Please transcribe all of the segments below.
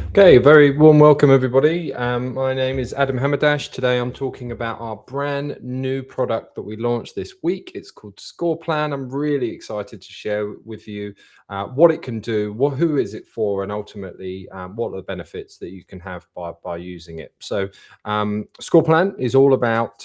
Okay, very warm welcome, everybody. My name is Adam Hamadash. Today I'm talking about our brand new product that we launched this week. It's called Score Plan. I'm really excited to share with you what it can do, who is it for, and ultimately what are the benefits that you can have by using it. So Score Plan is all about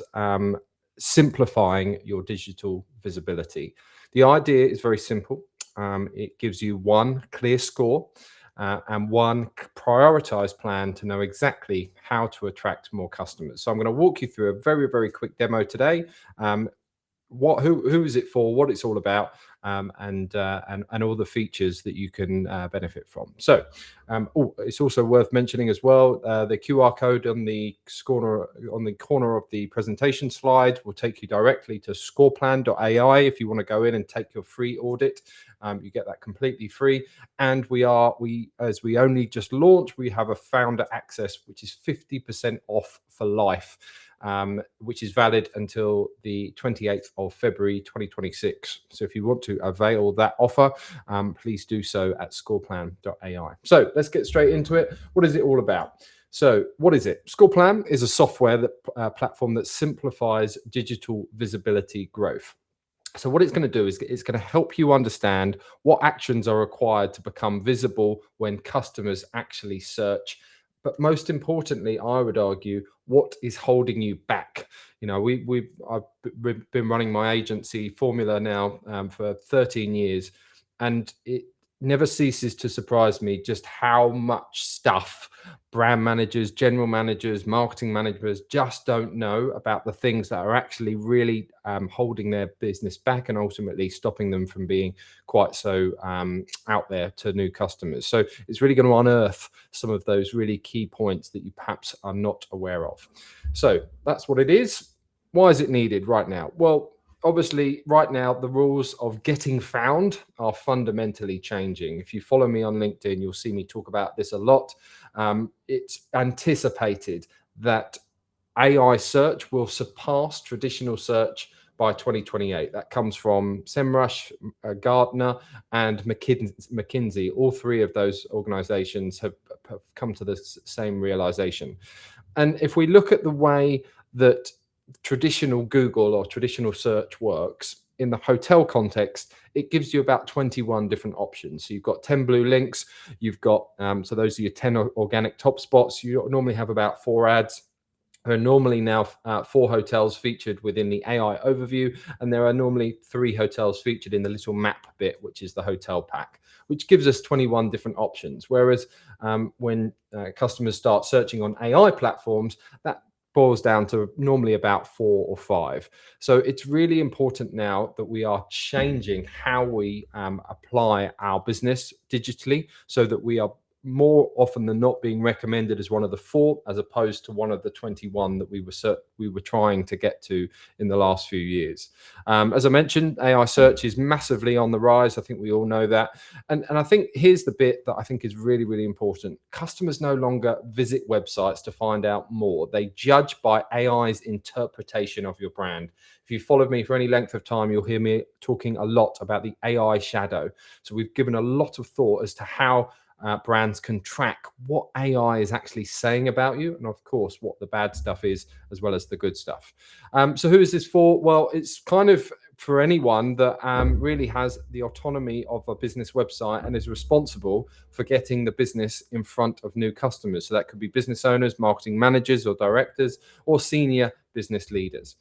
simplifying your digital visibility. The idea is very simple. It gives you one clear score and one prioritized plan to know exactly how to attract more customers. So I'm going to walk you through a very, very quick demo today. Who is it for, what it's all about, and all the features that you can benefit from. So it's also worth mentioning as well, the QR code on the corner of the presentation slide will take you directly to scoreplan.ai. If you want to go in and take your free audit, you get that completely free. And as we only just launched, we have a founder access, which is 50% off for life. Which is valid until the 28th of February 2026. So if you want to avail that offer, please do so at scoreplan.ai. So let's get straight into it. What is it all about? So what is it? Scoreplan is a software platform that simplifies digital visibility growth. So what it's going to do is it's going to help you understand what actions are required to become visible when customers actually search. But most importantly, I would argue, what is holding you back? You know, I've been running my agency Formula now for 13 years, and it never ceases to surprise me just how much stuff brand managers, general managers, marketing managers just don't know about the things that are actually really holding their business back and ultimately stopping them from being quite so out there to new customers. So it's really going to unearth some of those really key points that you perhaps are not aware of. So that's what it is. Why is it needed right now? Well, obviously, right now, the rules of getting found are fundamentally changing. If you follow me on LinkedIn, you'll see me talk about this a lot. It's anticipated that AI search will surpass traditional search by 2028. That comes from SEMrush, Gartner, and McKinsey. All three of those organizations have come to the same realization. And if we look at the way that traditional Google or traditional search works, in the hotel context, it gives you about 21 different options. So you've got 10 blue links, you've got, so those are your 10 organic top spots. You normally have about 4 ads. There are normally now 4 hotels featured within the AI overview, and there are normally 3 hotels featured in the little map bit, which is the hotel pack, which gives us 21 different options. Whereas when customers start searching on AI platforms, that boils down to normally about 4 or 5. So it's really important now that we are changing how we apply our business digitally so that we are more often than not being recommended as one of the 4 as opposed to one of the 21 that we were trying to get to in the last few years. As I mentioned, AI search is massively on the rise. I think we all know that. And I think here's the bit that I think is really, really important. Customers no longer visit websites to find out more. They judge by AI's interpretation of your brand. If you followed me for any length of time, you'll hear me talking a lot about the AI shadow. So we've given a lot of thought as to how brands can track what AI is actually saying about you, and of course what the bad stuff is as well as the good stuff. So who is this for? Well, it's kind of for anyone that really has the autonomy of a business website and is responsible for getting the business in front of new customers. So that could be business owners, marketing managers or directors, or senior business leaders.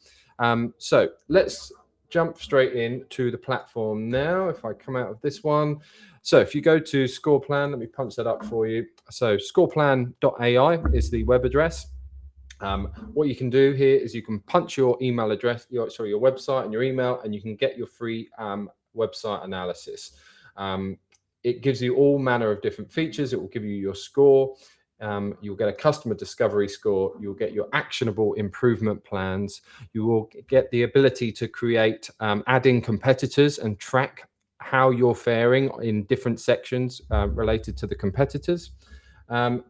So let's jump straight into the platform now. If I come out of this one, so if you go to Scoreplan, let me punch that up for you. So scoreplan.ai is the web address. What you can do here is you can punch your email address, your website and your email, and you can get your free website analysis. It gives you all manner of different features. It will give you your score. You'll get a customer discovery score. You'll get your actionable improvement plans. You will get the ability to create add-in competitors and track how you're faring in different sections related to the competitors.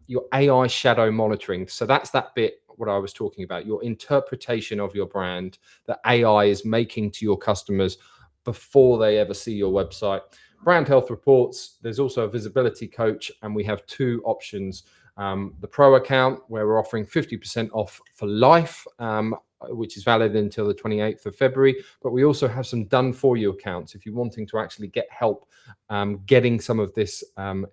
Your AI shadow monitoring. So that's that bit what I was talking about, your interpretation of your brand that AI is making to your customers before they ever see your website. Brand health reports. There's also a visibility coach, and we have 2 options the Pro account, where we're offering 50% off for life, which is valid until the 28th of February. But we also have some done for you accounts if you're wanting to actually get help getting some of this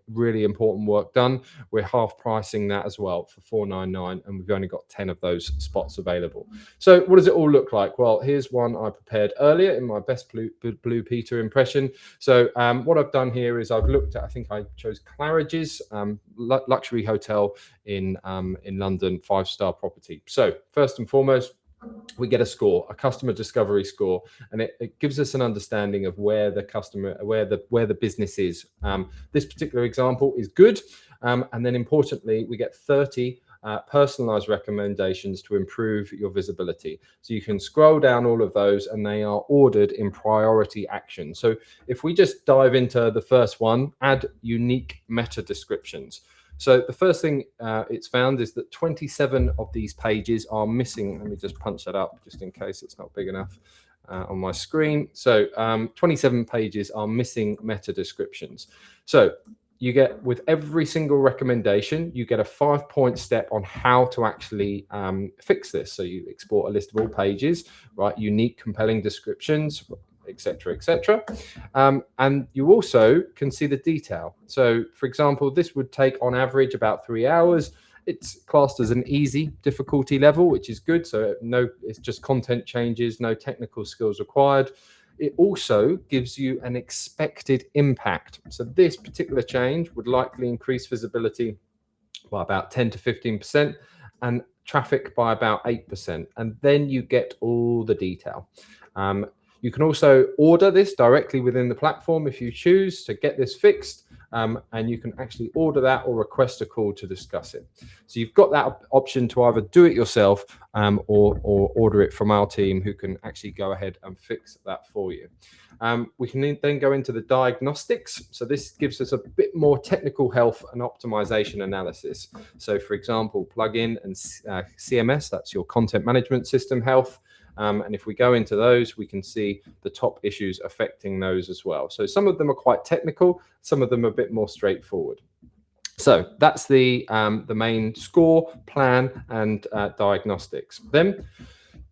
really important work done. We're half pricing that as well for $4.99, and we've only got 10 of those spots available. So what does it all look like? Well, here's one I prepared earlier in my best Blue Peter impression. So what I've done here is I've looked at, I think I chose Claridge's luxury hotel in London, 5-star property. So first and foremost, we get a score, a customer discovery score, and it gives us an understanding of where the customer, where the business is. This particular example is good, and then importantly, we get 30 personalized recommendations to improve your visibility. So you can scroll down all of those, and they are ordered in priority action. So if we just dive into the first one, add unique meta descriptions. So the first thing it's found is that 27 of these pages are missing. Let me just punch that up just in case it's not big enough on my screen. So 27 pages are missing meta descriptions. So you get, with every single recommendation, you get a 5-point step on how to actually fix this. So you export a list of all pages, right? Unique, compelling descriptions, etc., etc. And you also can see the detail. So for example, this would take on average about 3 hours. It's classed as an easy difficulty level, which is good. So it's just content changes, no technical skills required. It also gives you an expected impact. So this particular change would likely increase visibility by about 10 to 15% and traffic by about 8%. And then you get all the detail. You can also order this directly within the platform if you choose to get this fixed, and you can actually order that or request a call to discuss it. So you've got that option to either do it yourself or order it from our team, who can actually go ahead and fix that for you. We can then go into the diagnostics. So this gives us a bit more technical health and optimization analysis. So for example, plugin and CMS, that's your content management system health. And if we go into those, we can see the top issues affecting those as well. So some of them are quite technical, some of them are a bit more straightforward. So that's the main score, plan, and diagnostics. Then,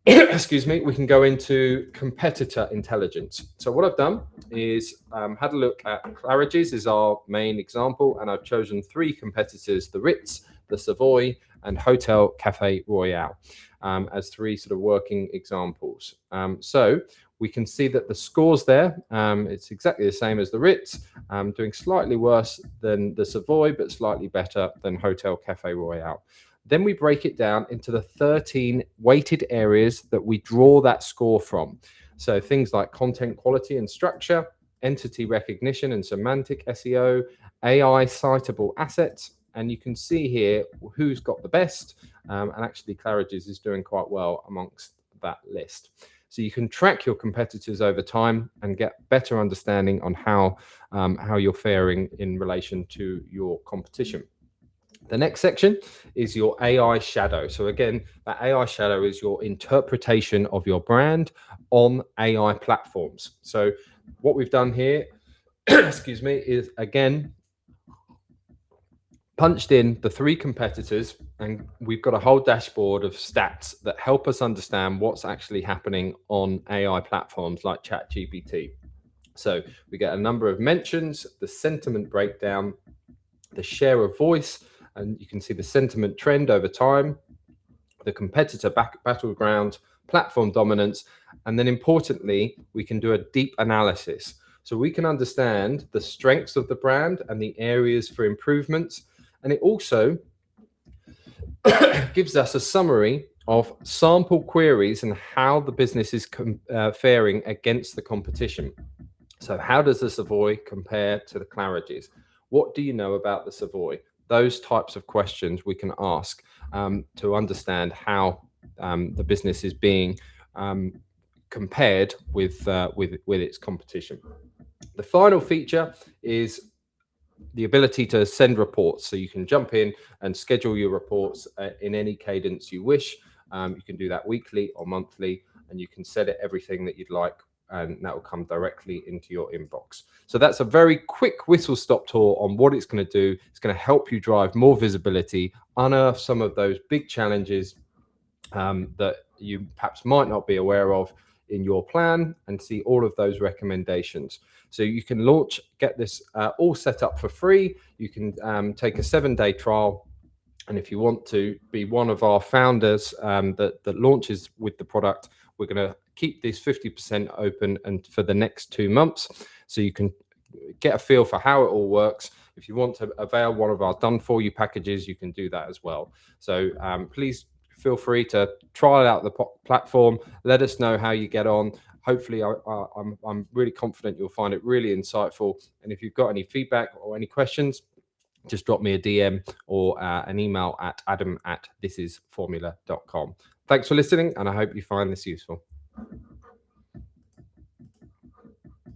excuse me, we can go into competitor intelligence. So what I've done is had a look at Claridge's is our main example, and I've chosen 3 competitors: the Ritz, the Savoy, and Hotel Café Royal, as 3 sort of working examples. So we can see that the scores there, it's exactly the same as the Ritz, doing slightly worse than the Savoy, but slightly better than Hotel Café Royal. Then we break it down into the 13 weighted areas that we draw that score from. So things like content quality and structure, entity recognition and semantic SEO, AI citable assets. And you can see here who's got the best. And actually Claridge's is doing quite well amongst that list. So you can track your competitors over time and get better understanding on how you're faring in relation to your competition. The next section is your AI shadow. So again, that AI shadow is your interpretation of your brand on AI platforms. So what we've done here, excuse me, is again punched in the 3 competitors, and we've got a whole dashboard of stats that help us understand what's actually happening on AI platforms like ChatGPT. So we get a number of mentions, the sentiment breakdown, the share of voice, and you can see the sentiment trend over time, the competitor battleground, platform dominance, and then importantly, we can do a deep analysis. So we can understand the strengths of the brand and the areas for improvements. And it also gives us a summary of sample queries and how the business is faring against the competition. So how does the Savoy compare to the Claridge's? What do you know about the Savoy? Those types of questions we can ask to understand how the business is being compared with its competition. The final feature is the ability to send reports. So you can jump in and schedule your reports in any cadence you wish. You can do that weekly or monthly, and you can set it everything that you'd like and that will come directly into your inbox. So that's a very quick whistle stop tour on what it's going to do. It's going to help you drive more visibility, unearth some of those big challenges that you perhaps might not be aware of in your plan, and see all of those recommendations. So you can get this all set up for free. You can take a 7-day trial. And if you want to be one of our founders that launches with the product, we're going to keep this 50% open and for the next 2 months. So you can get a feel for how it all works. If you want to avail one of our done for you packages, you can do that as well. So please feel free to trial out the platform. Let us know how you get on. Hopefully, I'm really confident you'll find it really insightful. And if you've got any feedback or any questions, just drop me a DM or an email at adam@thisisformula.com. Thanks for listening, and I hope you find this useful.